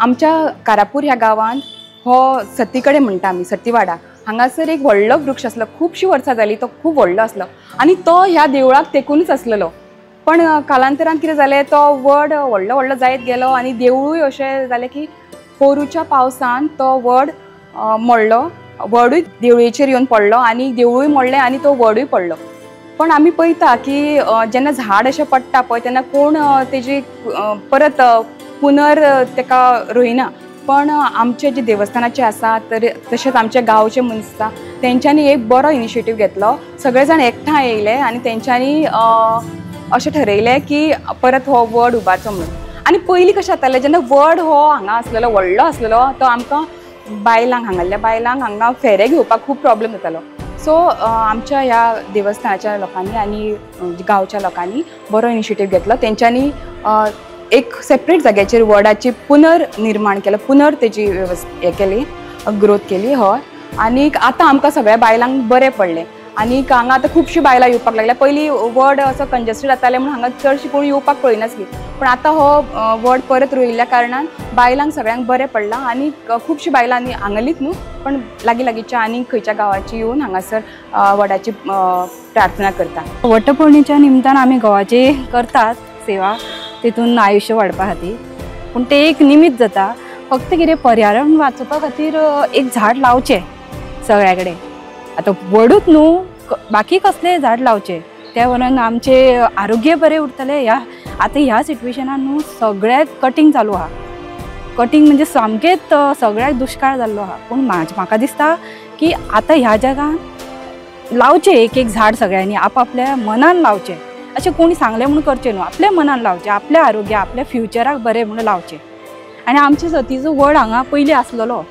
आमच्या कारापूर ह्या गांवांत हो सतीकडे म्हणटा आमी सतीवाडा हांगासर एक व्हडलो वृक्ष आसलो, खूबशीं वर्सां जालीं तो खूब व्हडलो आसलो आनी तो ह्या देवळाक तेंकूनच आसलेलो। पण कालांतरान कितें जालें तो वड व्हडलो व्हडलो जायत गेलो आनी देवूळूय अशें जालें की पोरूच्या पावसान तो वड मोडलो, वडूय देवळेचेर येवन पडलो आनी देवूळूय मोडलें आनी तो वडूय पडलो। पण आमी पळयता की जेन्ना झाड अशें पडटा पळय तेन्ना कोण तेजी परत पुनर तेका रोयना। पण आमचे जे देवस्थानाचे आसा तर तशेंच आमचे गांवचे मनीस आसा तेंच्यांनी एक बरो इनिशिएटीव घेतलो, सगळे जाण एकठांय येयले आनी तेंच्यांनी अशें ठरयलें की परत हो वड उबारचो म्हणून। आनी पयलीं कशें जातालें जेन्ना वड हो हांगा आसलेलो व्हडलो आसलेलो तो आमकां बायलांक हांगाल्या बायलांक हांगा फेरे घेवपाक खूब प्रॉब्लेम जातालो। सो आमच्या ह्या देवस्थानाच्या लोकांनी आनी गांवच्या लोकांनी बरो इनिशिएटीव घेतलो, तेंच्यांनी एक सेपरेट जाग्याचेर वडाची पुनर्निर्माण केलं, पुनर तेजी हे केली, ग्रोथ केली हय। आनीक आतां आमकां सगळ्या बायलांक बरें पडलें आनीक हांगा आतां खुबशीं बायलां येवपाक लागल्या। पयलीं वड असो कंजेस्टेड जातालें म्हणून हांगा चडशीं कोण येवपाक पळयनासलीं, पण आतां हो वड परत रोयिल्ल्या कारणान बायलांक सगळ्यांक बरें पडलां आनी खुबशीं बायलां आनी हांगालींच न्हू पण लागींच्या आनीक खंयच्या गांवाची येवन हांगासर वडाची प्रार्थना करता। वटपौर्णिमेच्या निमतान आमी घोवाची करतात सेवा, तितून आयुष्य वाडपा खातीर, पूण ते एक निमित्त जाता। फक्त कितें पर्यावरण वाचोवपा खातीर एक झाड लावचें सगळ्याकडे। आतां वडूच न्हू बाकी कसलेय झाड लावचे, त्या वरान आमचे आरोग्य बरें उरतलें। आतां ह्या सिट्युएशनान न्हू सगळ्याक कटींग चालू आहा, कटींग म्हणजे सामकेंच सगळ्याक दुश्काळ जाल्लो आहा। पूण म्हाका दिसता की आतां ह्या जगान लावचें एक एक झाड सगळ्यांनी आपआपल्या मनान लावचें, अशें कोणी सांगलें म्हणून करचें न्हू, आपल्या मनान लावचें, आपल्या आरोग्या आपल्या फ्युचराक बरें म्हणून लावचें। आनी आमच्या सतीचो वड हांगा पयलीं आसलेलो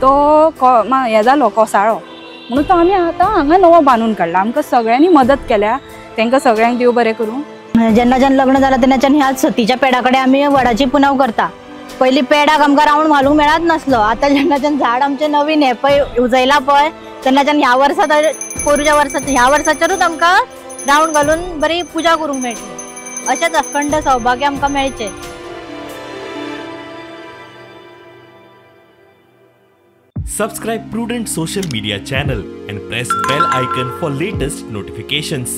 तो हें जालो कोसाळो म्हणून तो आमी आतां हांगा नवो बांदून काडला। आमकां सगळ्यांनी मदत केल्या, तांकां सगळ्यांक देव बरें करूं। जेन्ना लग्न जालां तेन्नाच्यान ह्या सतीच्या पेडा कडेन आमी वडाची पुनव करता। पयलीं पेडाक आमकां रावंड घालूंक मेळत नासलो, आतां जेन्नाच्यान झाड आमचें नवीन हें पळय उजयलां पळय तेन्नाच्यान ह्या वर्सा पोरूच्या वर्सा ह्या वर्साचेरूच आमकां रावंड घालून बरी पुजा करूंक मेळटली। अशेंच अखंड सौभाग्य आमकां मेळचें। Subscribe Prudent social media channel and press bell icon for latest notifications.